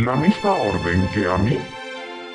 la misma orden que a mí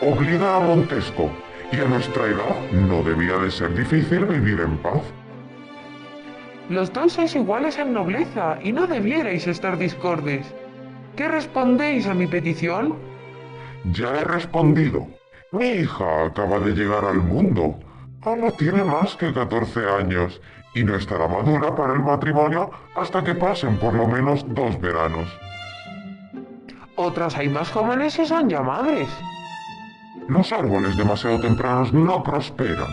obliga a Montesco, y a nuestra edad no debía de ser difícil vivir en paz. Los dos sois iguales en nobleza y no debierais estar discordes. ¿Qué respondéis a mi petición? Ya he respondido. Mi hija acaba de llegar al mundo. No tiene más que 14 años y no estará madura para el matrimonio hasta que pasen por lo menos 2 veranos. Otras hay más jóvenes y son ya madres. Los árboles demasiado tempranos no prosperan.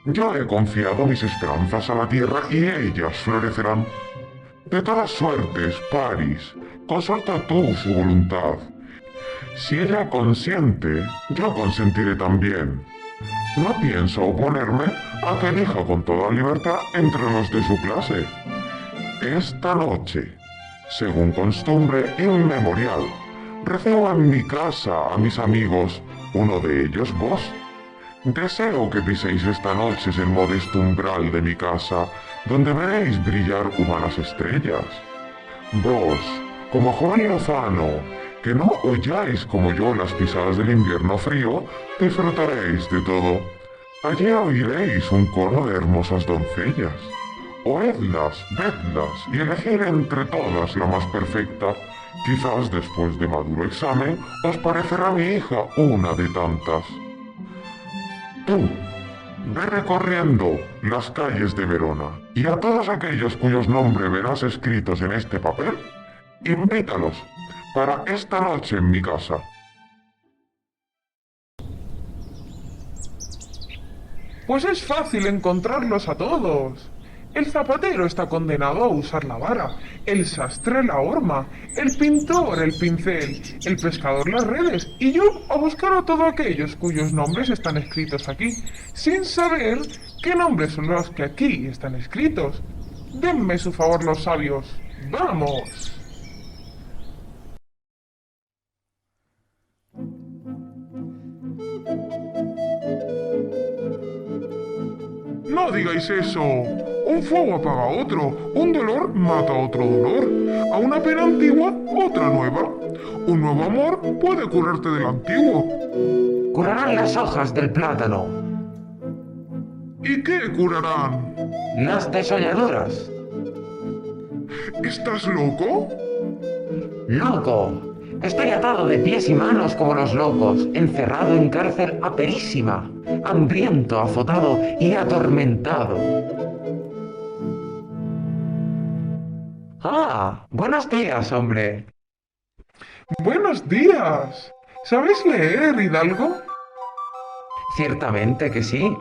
Yo he confiado mis esperanzas a la tierra y ellas florecerán. De todas suertes, Paris, consulta tú su voluntad. Si ella consiente, yo consentiré también. No pienso oponerme a que elija con toda libertad entre los de su clase. Esta noche, según costumbre inmemorial, recibo en mi casa a mis amigos, uno de ellos vos. Deseo que piséis esta noche el modesto umbral de mi casa, donde veréis brillar humanas estrellas. Vos, como joven lozano, que no oyáis como yo las pisadas del invierno frío, disfrutaréis de todo. Allí oiréis un coro de hermosas doncellas. Oedlas, vedlas y elegid entre todas la más perfecta. Quizás después de maduro examen os parecerá mi hija una de tantas. Tú, ve recorriendo las calles de Verona y a todos aquellos cuyos nombres verás escritos en este papel, invítalos para esta noche en mi casa. Pues es fácil encontrarlos a todos. El zapatero está condenado a usar la vara, el sastre la horma, el pintor el pincel, el pescador las redes, y yo a buscar a todos aquellos cuyos nombres están escritos aquí, sin saber qué nombres son los que aquí están escritos. Denme su favor los sabios. ¡Vamos! No digáis eso. Un fuego apaga otro, un dolor mata otro dolor, a una pena antigua otra nueva. Un nuevo amor puede curarte del antiguo. Curarán las hojas del plátano, ¿Y qué curarán? las desolladoras. ¿Estás loco? ¡Loco! Estoy atado de pies y manos como los locos, encerrado en cárcel aperísima, hambriento, azotado y atormentado. ¡Ah! Buenos días, hombre. Buenos días. ¿Sabéis leer, Hidalgo? Ciertamente que sí.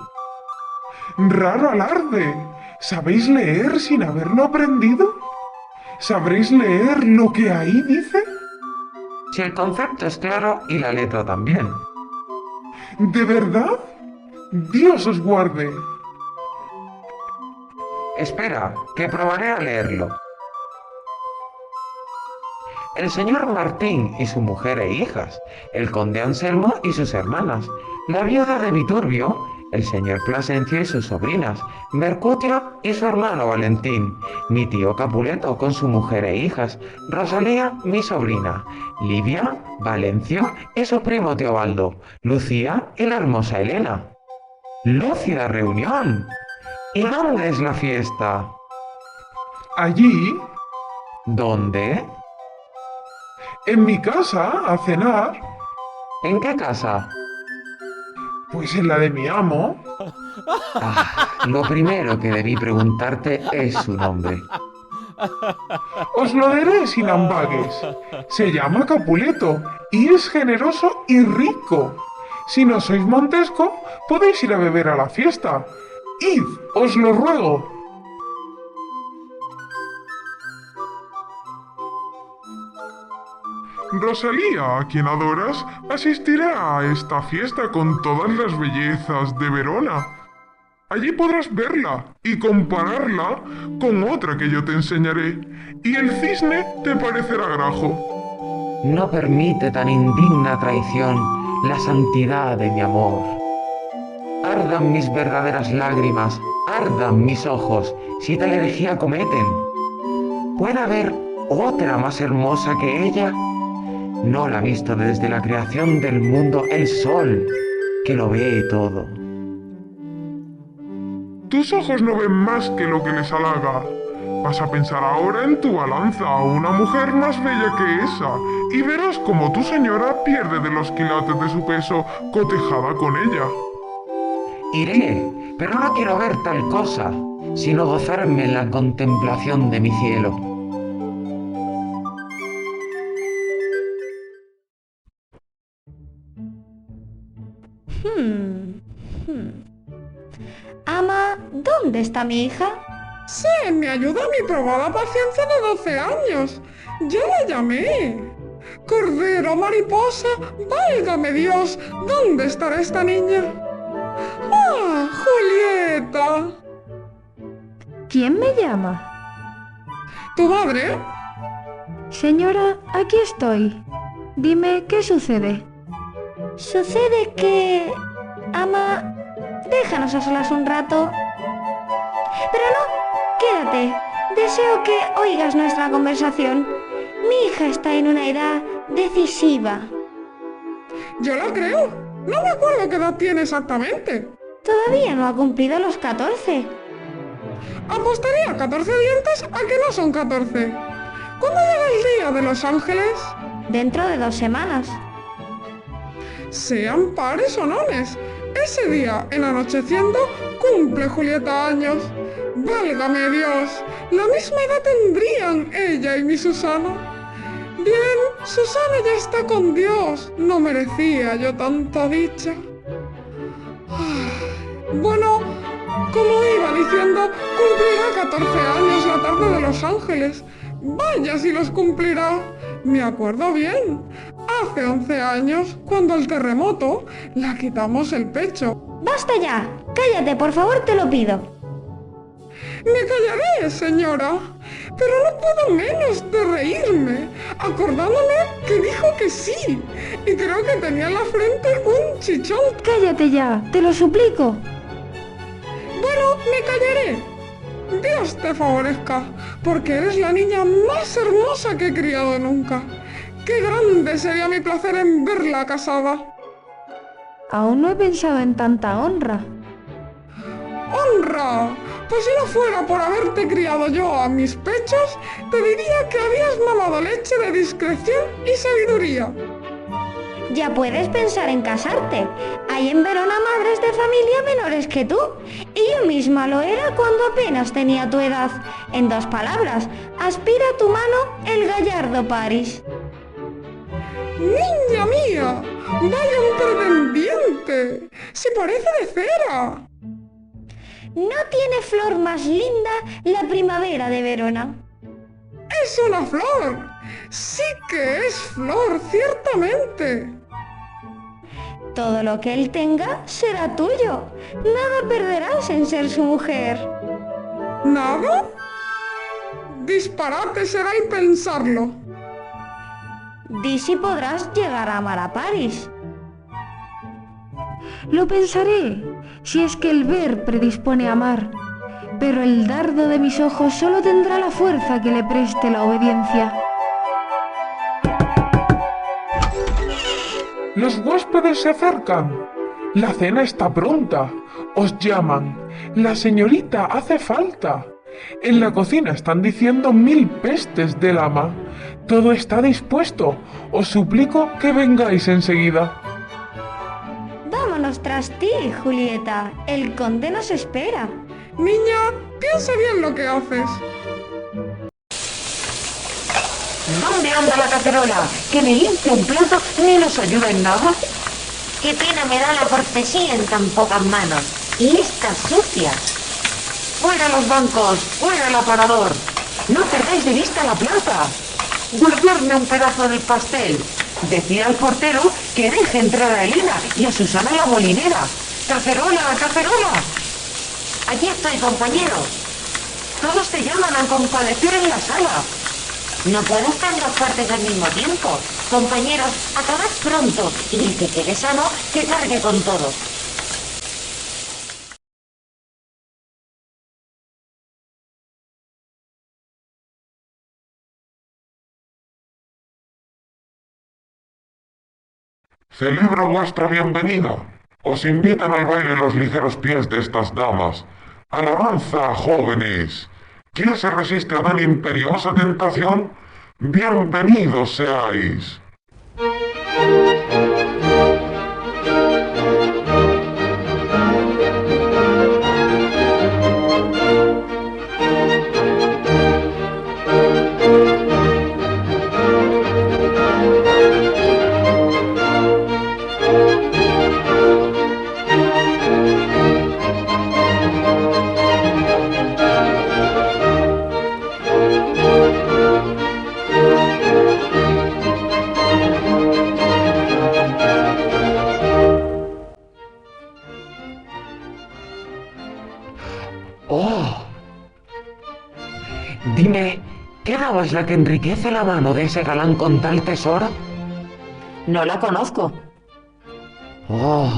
Raro alarde. ¿Sabéis leer sin haberlo aprendido? ¿Sabréis leer lo que ahí dice? Si el concepto es claro y la letra también. ¿De verdad? Dios os guarde. Espera, que probaré a leerlo. El señor Martín y su mujer e hijas, el conde Anselmo y sus hermanas, la viuda de Viturbio, el señor Plasencio y sus sobrinas, Mercutio y su hermano Valentín, mi tío Capuleto con su mujer e hijas, Rosalía, mi sobrina, Livia, Valencio y su primo Teobaldo, Lucía y la hermosa Elena. ¡Lúcida reunión! ¿Y dónde es la fiesta? Allí, ¿Dónde? en mi casa, a cenar, ¿En qué casa? pues en la de mi amo. Lo primero que debí preguntarte es su nombre. Os lo diré sin ambages. Se llama Capuleto y es generoso y rico. Si no sois Montesco, podéis ir a beber a la fiesta. Id, os lo ruego. Rosalía, a quien adoras, asistirá a esta fiesta con todas las bellezas de Verona. Allí podrás verla y compararla con otra que yo te enseñaré, y el cisne te parecerá grajo. No permite tan indigna traición la santidad de mi amor. Ardan mis verdaderas lágrimas, ardan mis ojos, si tal herejía cometen. ¿Puede haber otra más hermosa que ella? No la ha visto desde la creación del mundo el sol, que lo ve todo. Tus ojos no ven más que lo que les halaga. Vas a pensar ahora en tu balanza a una mujer más bella que esa, y verás como tu señora pierde de los quilates de su peso cotejada con ella. Iré, pero no quiero ver tal cosa, sino gozarme en la contemplación de mi cielo. Ama, ¿dónde está mi hija? Sí, me ayuda mi probada paciencia de 12 años. Ya la llamé. Cordero, mariposa, válgame Dios, ¿dónde estará esta niña? ¡Ah, Julieta! ¿Quién me llama? ¿Tu madre? Señora, aquí estoy. Dime, ¿qué sucede? Sucede que... Ama, déjanos a solas un rato. Pero no, quédate. Deseo que oigas nuestra conversación. Mi hija está en una edad decisiva. Yo la creo. No me acuerdo qué edad tiene exactamente. Todavía no ha cumplido los 14. Apostaría 14 dientes a que no son 14. ¿Cuándo llega el día de los ángeles? Dentro de 2 semanas. Sean pares o nones. Ese día, en anocheciendo, cumple Julieta años. Válgame Dios, la misma edad tendrían ella y mi Susana. Bien, Susana ya está con Dios. No merecía yo tanta dicha. Bueno, como iba diciendo, cumplirá 14 años la tarde de los ángeles. Vaya si los cumplirá. Me acuerdo bien. Hace 11 años, cuando el terremoto, la quitamos el pecho. ¡Basta ya! Cállate, por favor, te lo pido. Me callaré, señora, pero no puedo menos de reírme, acordándome que dijo que sí, y creo que tenía en la frente un chichón. Cállate ya, te lo suplico. Bueno, me callaré. Dios te favorezca, porque eres la niña más hermosa que he criado nunca. ¡Qué grande sería mi placer en verla casada! Aún no he pensado en tanta honra. ¡Honra! Pues si no fuera por haberte criado yo a mis pechos, te diría que habías mamado leche de discreción y sabiduría. Ya puedes pensar en casarte. Hay en Verona madres de familia menores que tú. Y yo misma lo era cuando apenas tenía tu edad. En 2 palabras, aspira a tu mano el gallardo Paris. ¡Niña mía! ¡Vaya un pretendiente! ¡Se parece de cera! No tiene flor más linda la primavera de Verona. ¡Es una flor! ¡Sí que es flor, ciertamente! Todo lo que él tenga será tuyo. Nada perderás en ser su mujer. ¿Nada? Disparate será el pensarlo. Di si podrás llegar a amar a Paris. Lo pensaré, si es que el ver predispone a amar, pero el dardo de mis ojos solo tendrá la fuerza que le preste la obediencia. Los huéspedes se acercan. La cena está pronta. Os llaman. La señorita hace falta. En la cocina están diciendo 1000 pestes del ama. Todo está dispuesto. Os suplico que vengáis enseguida. Vámonos tras ti, Julieta. El conde nos espera. Niña, piensa bien lo que haces. ¿Dónde anda la cacerola? Que me limpie un plato ni nos ayuda en nada. Qué pena me da la cortesía en tan pocas manos. Y estas sucias. ¡Fuera los bancos! ¡Fuera el aparador! ¡No perdáis de vista la plata! ¡Guardarme un pedazo del pastel! Decía al portero que deje entrar a Elena y a Susana la molinera. ¡Cacerola! ¡Cacerola! Aquí estoy, compañero. Todos te llaman a compadecer en la sala. No puedo estar en dos partes al mismo tiempo. Compañeros, acabad pronto y el que quede sano, que cargue con todo. Celebro vuestra bienvenida. Os invitan al baile los ligeros pies de estas damas. Alabanza, jóvenes. ¿Quién se resiste a tan imperiosa tentación? Bienvenidos seáis. ¡Oh! Dime, ¿qué dama es la que enriquece la mano de ese galán con tal tesoro? No la conozco. ¡Oh!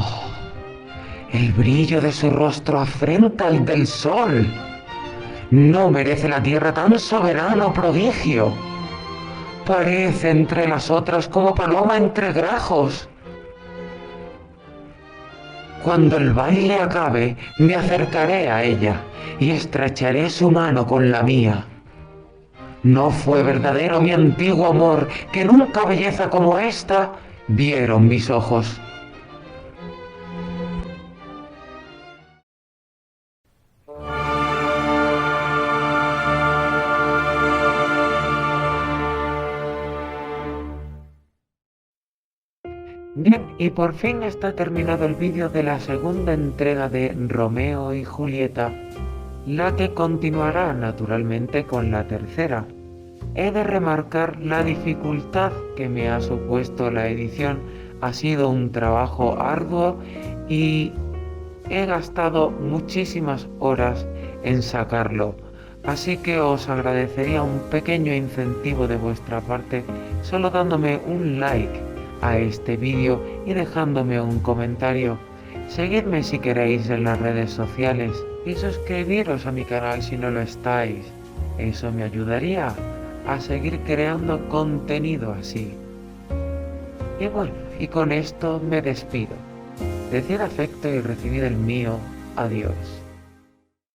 El brillo de su rostro afrenta al del sol. No merece la tierra tan soberano prodigio. Parece entre las otras como paloma entre grajos. Cuando el baile acabe, me acercaré a ella y estrecharé su mano con la mía. ¿No fue verdadero mi antiguo amor que nunca belleza como esta vieron mis ojos? Bien, y por fin está terminado el vídeo de la segunda entrega de Romeo y Julieta, la que continuará naturalmente con la tercera. He de remarcar la dificultad que me ha supuesto la edición. Ha sido un trabajo arduo y he gastado muchísimas horas en sacarlo. Así que os agradecería un pequeño incentivo de vuestra parte, solo dándome un like a este vídeo y dejándome un comentario. Seguidme si queréis en las redes sociales y suscribiros a mi canal si no lo estáis. Eso me ayudaría a seguir creando contenido así. Y bueno, y con esto me despido. Decid afecto y recibid el mío. Adiós.